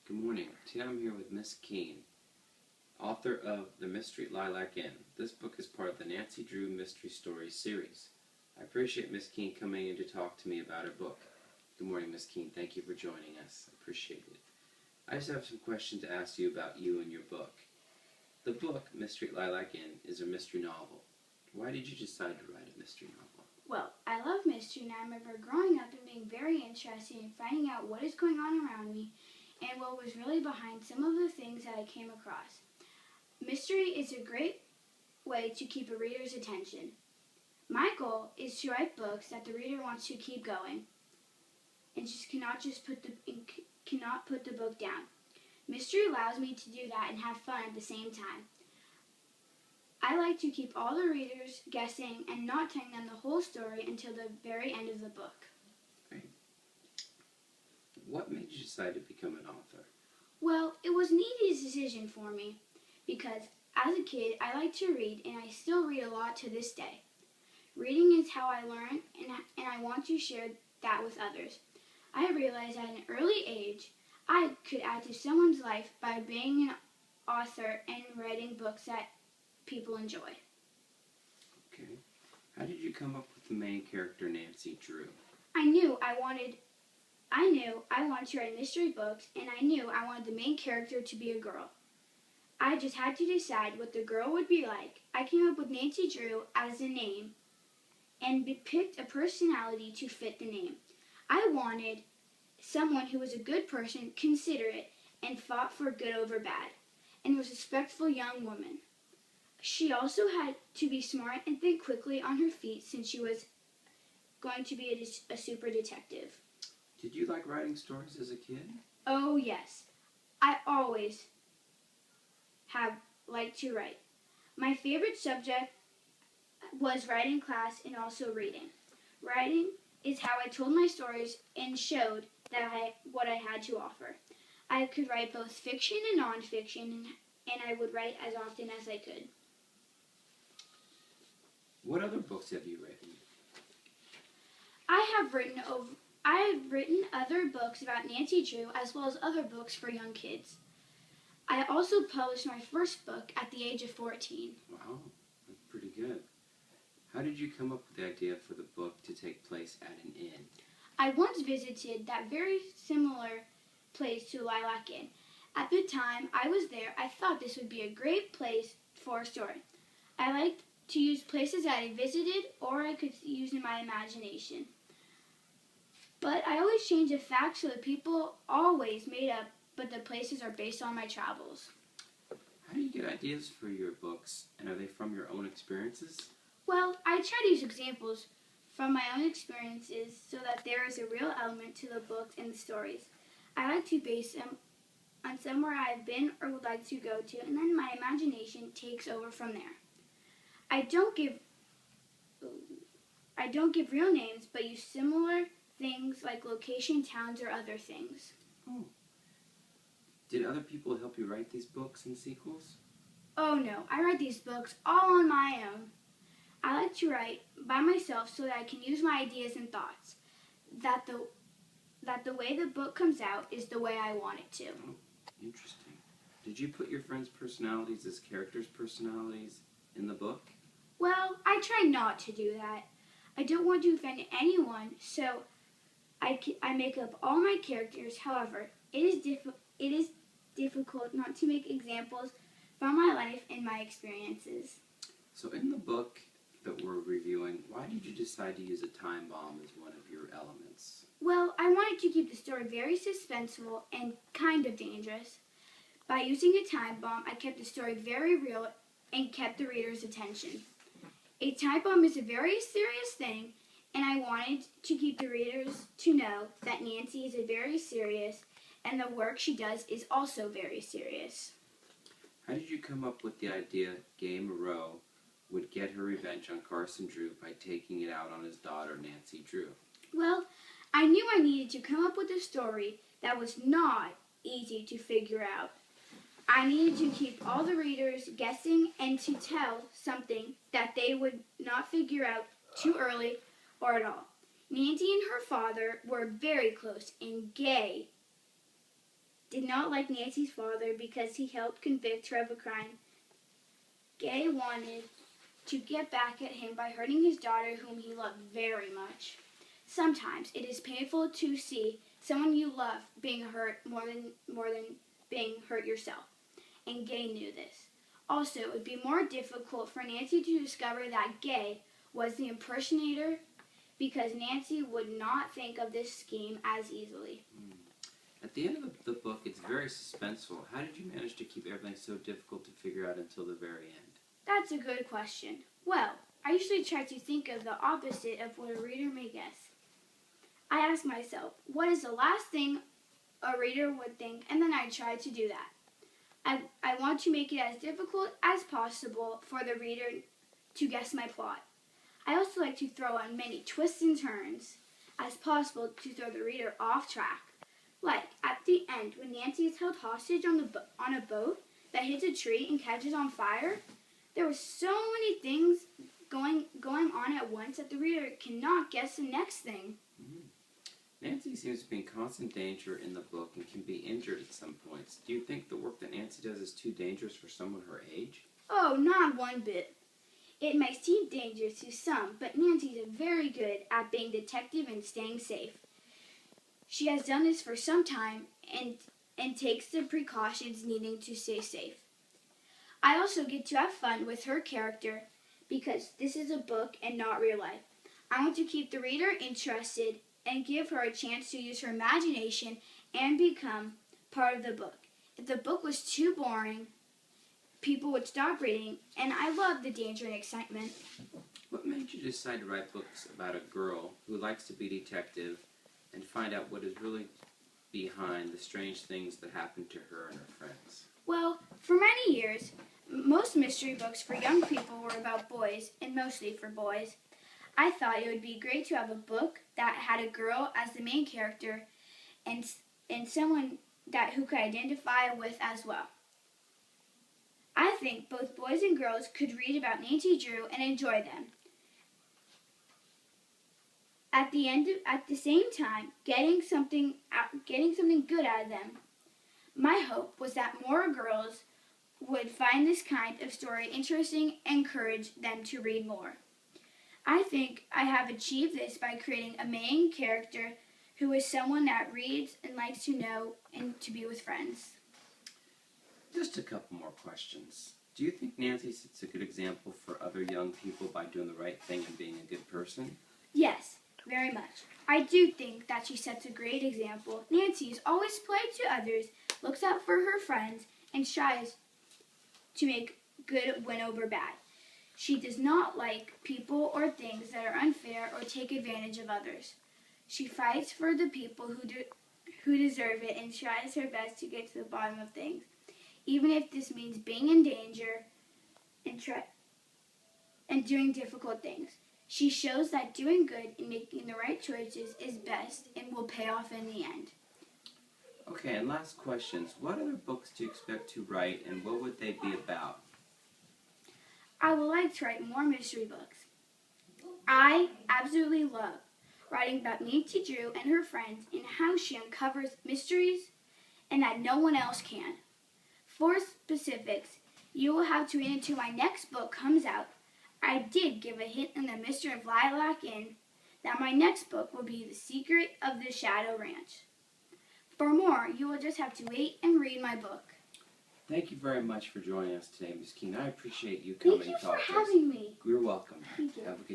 Good morning. Today I'm here with Miss Keene, author of The Mystery Lilac Inn. This book is part of the Nancy Drew Mystery Stories series. I appreciate Miss Keene coming in to talk to me about her book. Good morning, Miss Keene. Thank you for joining us. I appreciate it. I just have some questions to ask you about you and your book. The book, Mystery Lilac Inn, is a mystery novel. Why did you decide to write a mystery novel? Well, I love mystery, and I remember growing up and being very interested in finding out what is going on around me and what was really behind some of the things that I came across. Mystery is a great way to keep a reader's attention. My goal is to write books that the reader wants to keep going and cannot put the book down. Mystery allows me to do that and have fun at the same time. I like to keep all the readers guessing and not telling them the whole story until the very end of the book. Right. What made you decide to become an author? Well, it was an easy decision for me because as a kid I liked to read, and I still read a lot to this day. Reading is how I learn, and I want to share that with others. I realized at an early age I could add to someone's life by being an author and writing books that people enjoy. Okay. How did you come up with the main character, Nancy Drew? I knew I wanted to write mystery books, and I knew I wanted the main character to be a girl. I just had to decide what the girl would be like. I came up with Nancy Drew as a name and picked a personality to fit the name. I wanted someone who was a good person, considerate, and fought for good over bad, and was a respectful young woman. She also had to be smart and think quickly on her feet since she was going to be a super detective. Did you like writing stories as a kid? Oh yes, I always have liked to write. My favorite subject was writing class and also reading. Writing is how I told my stories and showed what I had to offer. I could write both fiction and nonfiction, and I would write as often as I could. What other books have you written? I have written other books about Nancy Drew as well as other books for young kids. I also published my first book at the age of 14. Wow, that's pretty good. How did you come up with the idea for the book to take place at an inn? I once visited that very similar place to Lilac Inn. At the time I was there, I thought this would be a great place for a story. I liked to use places that I visited or I could use in my imagination. But I always change the facts so the people always made up, but the places are based on my travels. How do you get ideas for your books, and are they from your own experiences? Well, I try to use examples from my own experiences so that there is a real element to the books and the stories. I like to base them on somewhere I've been or would like to go to, and then my imagination takes over from there. I don't give real names, but use similar things like location, towns, or other things. Oh. Did other people help you write these books and sequels? Oh no, I write these books all on my own. I like to write by myself so that I can use my ideas and thoughts. That the way the book comes out is the way I want it to. Oh, interesting. Did you put your friends' personalities as characters' personalities in the book? Well, I try not to do that. I don't want to offend anyone, so I make up all my characters. However, it is difficult not to make examples from my life and my experiences. So in the book that we're reviewing, why did you decide to use a time bomb as one of your elements? Well, I wanted to keep the story very suspenseful and kind of dangerous. By using a time bomb, I kept the story very real and kept the reader's attention. A time bomb is a very serious thing, and I wanted to keep the readers to know that Nancy is very serious, and the work she does is also very serious. How did you come up with the idea Game Rowe would get her revenge on Carson Drew by taking it out on his daughter, Nancy Drew? Well, I knew I needed to come up with a story that was not easy to figure out. I needed to keep all the readers guessing and to tell something that they would not figure out too early or at all. Nancy and her father were very close and gay did not like Nancy's father because he helped convict her of a crime. Gay wanted to get back at him by hurting his daughter, whom he loved very much. Sometimes it is painful to see someone you love being hurt more than being hurt yourself, and Gay knew this. Also, it would be more difficult for Nancy to discover that Gay was the impersonator because Nancy would not think of this scheme as easily. At the end of the book, it's very suspenseful. How did you manage to keep everything so difficult to figure out until the very end? That's a good question. Well, I usually try to think of the opposite of what a reader may guess. I ask myself, what is the last thing a reader would think, and then I try to do that. I want to make it as difficult as possible for the reader to guess my plot. I also like to throw on many twists and turns as possible to throw the reader off track. Like at the end, when Nancy is held hostage on a boat that hits a tree and catches on fire, there were so many things going on at once that the reader cannot guess the next thing. Nancy seems to be in constant danger in the book and can be injured at some points. Do you think the work that Nancy does is too dangerous for someone her age? Oh, not one bit. It may seem dangerous to some, but Nancy is very good at being detective and staying safe. She has done this for some time and takes the precautions needing to stay safe. I also get to have fun with her character because this is a book and not real life. I want to keep the reader interested and give her a chance to use her imagination and become part of the book. If the book was too boring, people would stop reading, and I love the danger and excitement. What made you decide to write books about a girl who likes to be detective and find out what is really behind the strange things that happen to her and her friends? Well, for many years, most mystery books for young people were about boys, and mostly for boys. I thought it would be great to have a book that had a girl as the main character and someone who could identify with as well. I think both boys and girls could read about Nancy Drew and enjoy them. At the same time, getting something good out of them. My hope was that more girls would find this kind of story interesting and encourage them to read more. I think I have achieved this by creating a main character who is someone that reads and likes to know and to be with friends. Just a couple more questions. Do you think Nancy sets a good example for other young people by doing the right thing and being a good person? Yes, very much. I do think that she sets a great example. Nancy is always polite to others, looks out for her friends, and tries to make good win over bad. She does not like people or things that are unfair or take advantage of others. She fights for the people who deserve it and tries her best to get to the bottom of things, even if this means being in danger and doing difficult things. She shows that doing good and making the right choices is best and will pay off in the end. Okay, and last questions. What other books do you expect to write, and what would they be about? I would like to write more mystery books. I absolutely love writing about Nancy Drew and her friends and how she uncovers mysteries and that no one else can. For specifics, you will have to wait until my next book comes out. I did give a hint in The Mystery of Lilac Inn that my next book will be The Secret of the Shadow Ranch. For more, you will just have to wait and read my book. Thank you very much for joining us today, Ms. Keene. I appreciate you coming Thank you and talking for to us. having me. You're welcome. Thank you. Have a good